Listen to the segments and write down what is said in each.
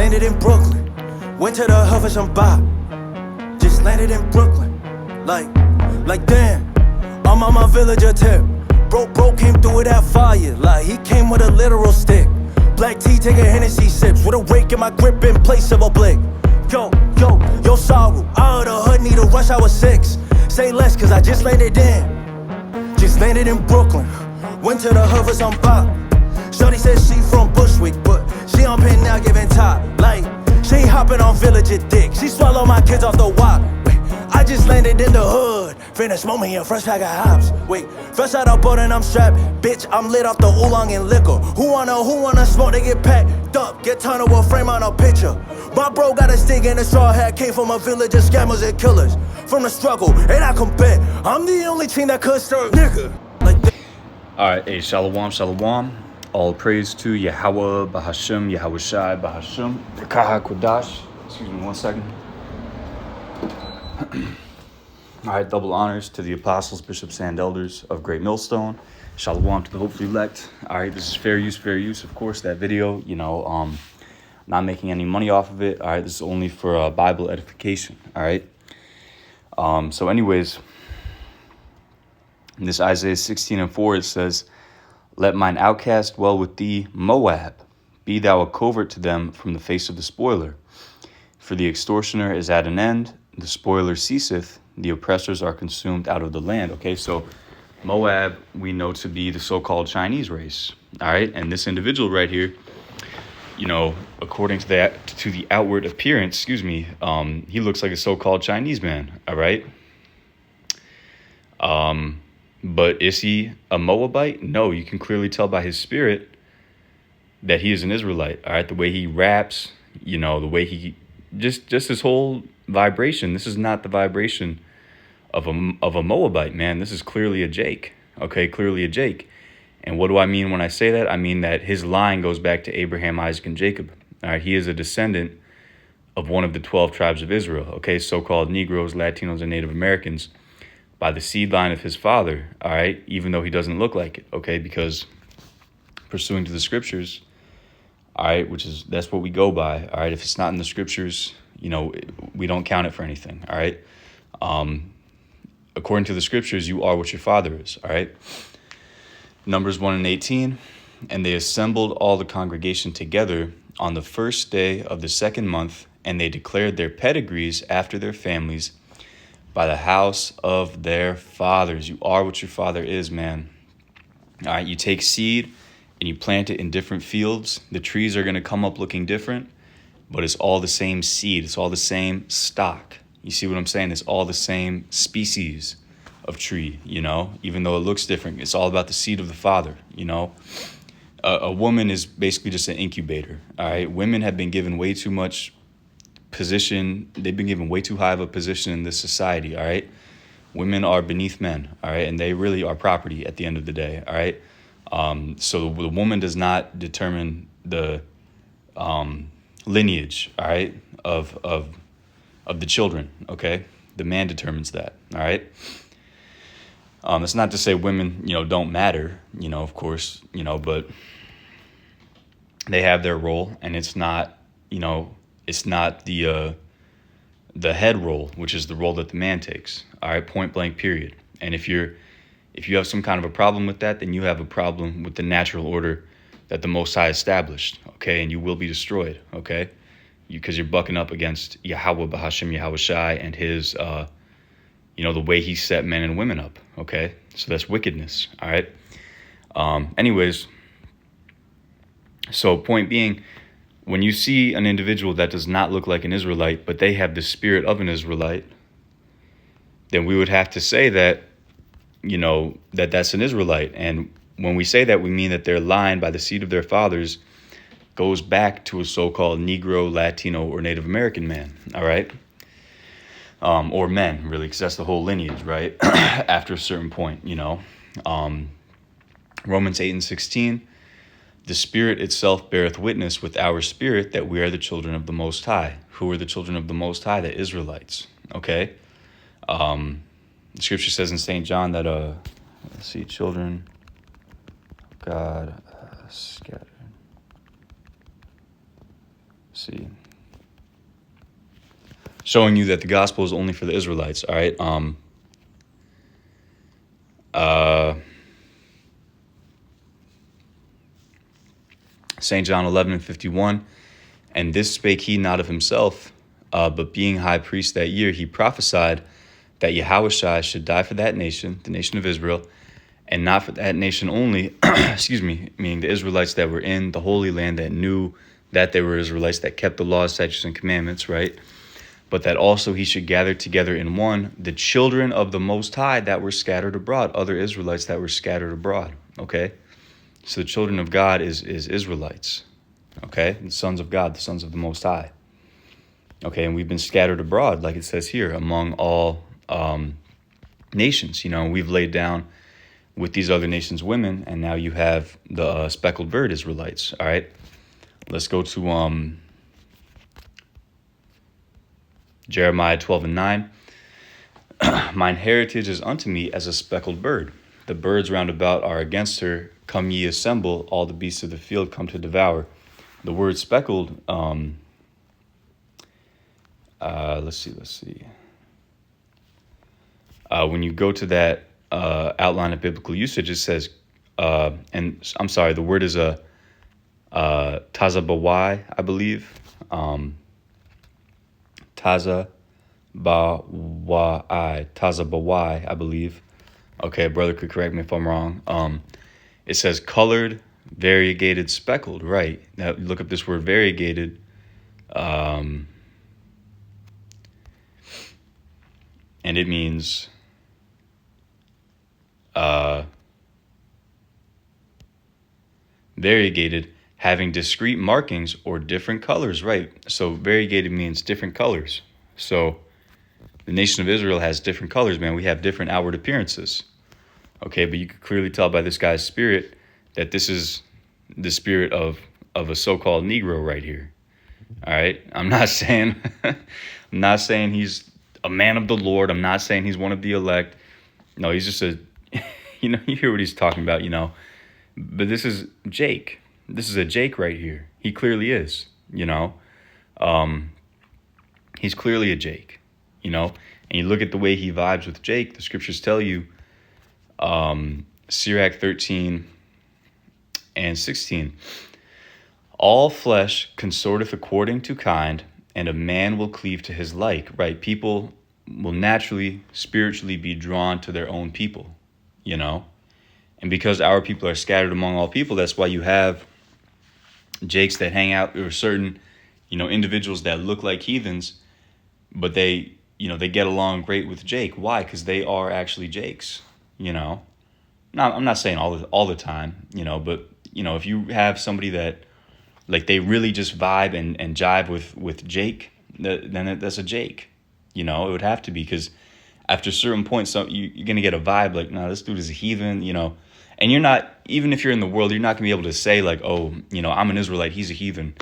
landed in Brooklyn. Went to the Huffers and Bop. Just landed in Brooklyn. Like damn, I'm on my villager tip. Bro came through with that fire. Like he came with a literal stick. Black tea, taking Hennessy sips. With a rake in my grip in place of a blick. Yo, sorrow. Out of the hood, need a rush hour 6. Say less, cause I just landed in. Just landed in Brooklyn. Went to the Huffers on Bop. Shorty said she from Bushwick, but she on pin now giving top. Like, she ain't hopping on villager dick. She swallow my kids off the wop. I just landed in the hood. Finna smoke me a fresh pack of hops. Fresh out of boat and I'm strapped. Bitch, I'm lit off the oolong and liquor. Who wanna smoke? They get packed up. Get turned to a frame on a picture. My bro got a stick and a straw hat. Came from a village of scammers and killers. From the struggle, and I can bet I'm the only team that could serve nigga. Alright, hey, shalom. All praise to Yahweh, Bahashem, Yahweh Shai, Bahashem, Kaha Kodash. Excuse me 1 second. Alright, double honors to the apostles, bishops, and elders of Great Millstone. Shalom to the hopefully elect. Alright, this is fair use. Of course, that video, not making any money off of it. Alright, this is only for Bible edification. Alright. So anyways, in this Isaiah 16:4, it says, "Let mine outcast dwell with thee, Moab. Be thou a covert to them from the face of the spoiler. For the extortioner is at an end, the spoiler ceaseth, the oppressors are consumed out of the land." Okay, so Moab we know to be the so-called Chinese race. All right, and this individual right here, according to the outward appearance, he looks like a so-called Chinese man. All right. But is he a Moabite? No, you can clearly tell by his spirit that he is an Israelite. All right, the way he raps, the way he just his whole vibration. This is not the vibration of a Moabite, man. This is clearly a Jake. Okay, clearly a Jake. And what do I mean when I say that? I mean that his line goes back to Abraham, Isaac, and Jacob. All right, he is a descendant of one of the 12 tribes of Israel. Okay, so-called Negroes, Latinos, and Native Americans, by the seed line of his father, all right, even though he doesn't look like it, okay, because pursuing to the scriptures, all right, that's what we go by, all right. If it's not in the scriptures, we don't count it for anything, all right. According to the scriptures, you are what your father is, all right. Numbers 1:18, "And they assembled all the congregation together on the first day of the second month, and they declared their pedigrees after their families, by the house of their fathers." You are what your father is, man. All right, you take seed and you plant it in different fields. The trees are going to come up looking different, but it's all the same seed. It's all the same stock. You see what I'm saying? It's all the same species of tree, even though it looks different. It's all about the seed of the father, A woman is basically just an incubator, all right? Women have been given way too much position. They've been given way too high of a position in this society, all right? Women are beneath men, all right? And they really are property at the end of the day, all right? So the woman does not determine the lineage, all right, of the children, okay? The man determines that, all right? It's not to say women, don't matter, of course, but they have their role, and it's not, it's not the head role, which is the role that the man takes. All right, point blank, period. And if you have some kind of a problem with that, then you have a problem with the natural order that the Most High established. Okay, and you will be destroyed. Okay, because you're bucking up against Yahweh, Bahashem, Yahweh Shai, and his, the way he set men and women up. Okay, so that's wickedness. All right. Anyways, so point being, when you see an individual that does not look like an Israelite, but they have the spirit of an Israelite, then we would have to say that, that's an Israelite. And when we say that, we mean that their line by the seed of their fathers goes back to a so-called Negro, Latino, or Native American man, all right? Or men, really, because that's the whole lineage, right? After a certain point, Romans 8:16, "The Spirit itself beareth witness with our spirit that we are the children of the Most High." Who are the children of the Most High? The Israelites, okay? The scripture says in St. John that, children of God scattered. see. Showing you that the gospel is only for the Israelites. All right. St. John 11:51. And this spake he not of himself, but being high priest that year, he prophesied that Yahushua should die for that nation, the nation of Israel, and not for that nation only, excuse me, meaning the Israelites that were in the Holy Land, that knew that they were Israelites, that kept the laws, statutes, and commandments, right? But that also he should gather together in one the children of the Most High that were scattered abroad, other Israelites that were scattered abroad, okay? So the children of God is Israelites, okay? The sons of God, the sons of the Most High. Okay, and we've been scattered abroad, like it says here, among all nations. You know, we've laid down with these other nations' women, and now you have the speckled bird Israelites, all right? Let's go to Jeremiah 12:9. Mine heritage is unto me as a speckled bird. The birds round about are against her. Come ye assemble, all the beasts of the field come to devour. The word speckled, let's see. When you go to that outline of biblical usage, it says, and I'm sorry, the word is tazabawai, I believe. Tazabawai, I believe. Okay, a brother could correct me if I'm wrong. It says colored, variegated, speckled, right? Now look up this word variegated. And it means variegated, having discrete markings or different colors, right? So variegated means different colors. So the nation of Israel has different colors, man. We have different outward appearances. Okay, but you could clearly tell by this guy's spirit that this is the spirit of a so-called Negro right here. All right, I'm not saying he's a man of the Lord. I'm not saying he's one of the elect. No, he's just you hear what he's talking about, But this is Jake. This is a Jake right here. He clearly is, He's clearly a Jake, And you look at the way he vibes with Jake. The scriptures tell you, Sirach 13 and 16. All flesh consorteth according to kind, and a man will cleave to his like, right? People will naturally, spiritually be drawn to their own people, And because our people are scattered among all people, that's why you have Jakes that hang out, or certain, individuals that look like heathens, but they get along great with Jake. Why? Because they are actually Jakes, Now, I'm not saying all the time, but, if you have somebody that, like, they really just vibe and jive with Jake, then that's a Jake. It would have to be, because after a certain point, you're going to get a vibe like, no, this dude is a heathen, And you're not, even if you're in the world, you're not going to be able to say like, oh, I'm an Israelite, he's a heathen.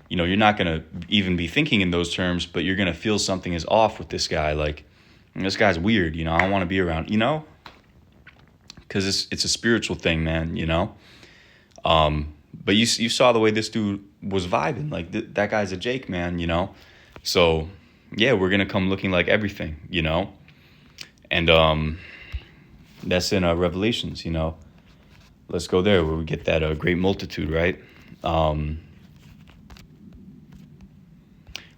You're not going to even be thinking in those terms, but you're going to feel something is off with this guy. Like, this guy's weird, I don't want to be around, Because it's a spiritual thing, man, But you saw the way this dude was vibing. Like, that guy's a Jake, man, So, yeah, we're going to come looking like everything, And that's in Revelations, Let's go there where we get that great multitude, right?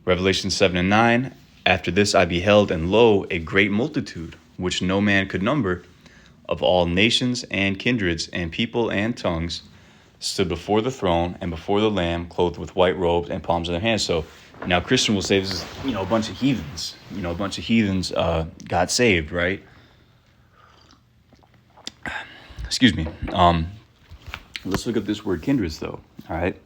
Revelation 7:9. After this I beheld, and lo, a great multitude, which no man could number, of all nations and kindreds and people and tongues, stood before the throne and before the Lamb, clothed with white robes and palms in their hands. So now Christian will say this is, a bunch of heathens. A bunch of heathens got saved, right? Excuse me. Let's look up this word kindreds, though. All right.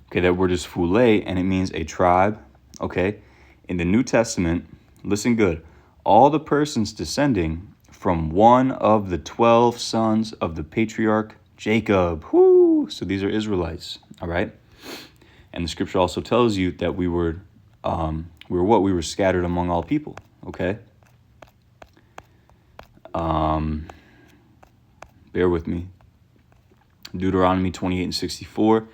Okay, that word is phule, and it means a tribe. Okay. In the New Testament, listen good. All the persons descending from one of the 12 sons of the patriarch Jacob. Whoo! So these are Israelites. All right. And the scripture also tells you that we were what? We were scattered among all people, okay? Bear with me. Deuteronomy 28:64.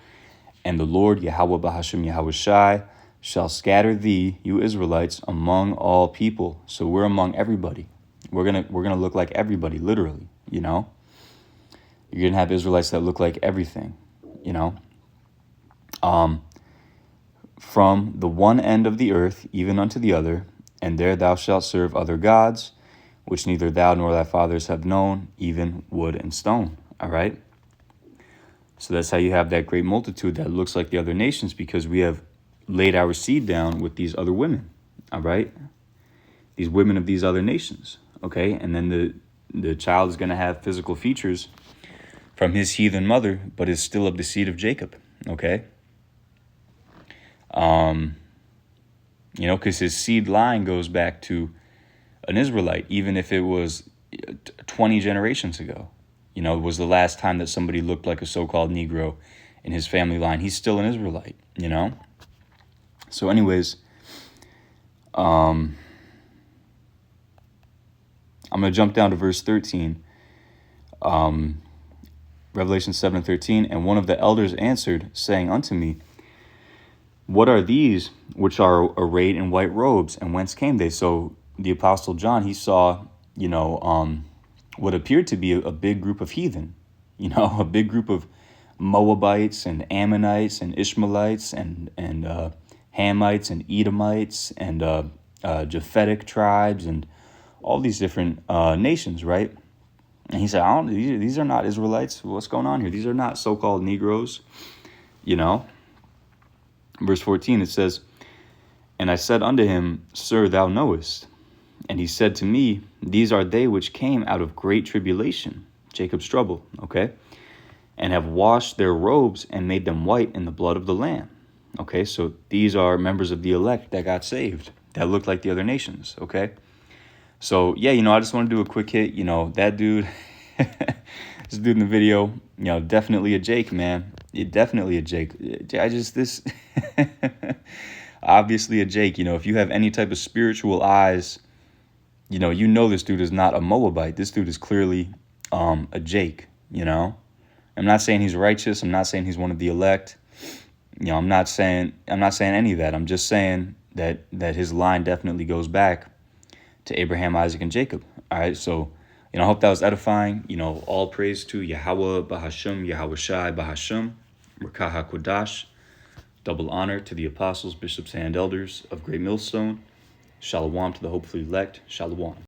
And the Lord, Yahweh Bahasham Yahweh Shai, shall scatter thee, you Israelites, among all people. So we're among everybody. We're gonna look like everybody, literally, you know? You're gonna have Israelites that look like everything, you know? From the one end of the earth, even unto the other, and there thou shalt serve other gods, which neither thou nor thy fathers have known, even wood and stone. All right? So that's how you have that great multitude that looks like the other nations, because we have laid our seed down with these other women. All right? These women of these other nations. Okay? And then the child is going to have physical features from his heathen mother, but is still of the seed of Jacob. Okay? You know, because his seed line goes back to an Israelite, even if it was 20 generations ago. You know, it was the last time that somebody looked like a so-called Negro in his family line. He's still an Israelite, you know? So anyways, I'm going to jump down to verse 13. Revelation 7:13. And one of the elders answered, saying unto me, what are these which are arrayed in white robes, and whence came they? So the Apostle John, he saw, you know, what appeared to be a big group of heathen, you know, a big group of Moabites and Ammonites and Ishmaelites and Hamites and Edomites and Japhetic tribes and all these different nations, right? And he said, these are not Israelites. What's going on here? These are not so-called Negroes, you know. Verse 14, it says, and I said unto him, Sir, thou knowest. And he said to me, these are they which came out of great tribulation, Jacob's trouble, okay, and have washed their robes and made them white in the blood of the Lamb. Okay, so these are members of the elect that got saved, that looked like the other nations, okay? So, yeah, you know, I just want to do a quick hit. You know, that dude, this dude in the video, you know, definitely a Jake, man. Definitely a Jake. Obviously a Jake. You know, if you have any type of spiritual eyes, you know this dude is not a Moabite. This dude is clearly a Jake, you know. I'm not saying he's righteous. I'm not saying he's one of the elect. You know, I'm not saying any of that. I'm just saying that his line definitely goes back to Abraham, Isaac, and Jacob. All right, so, you know, I hope that was edifying. You know, all praise to Yahweh Bahasham, Yahweh Shai Bahasham, Rakah HaKodash. Double honor to the apostles, bishops, and elders of Great Millstone. Shalom to the hopefully elect. Shalom.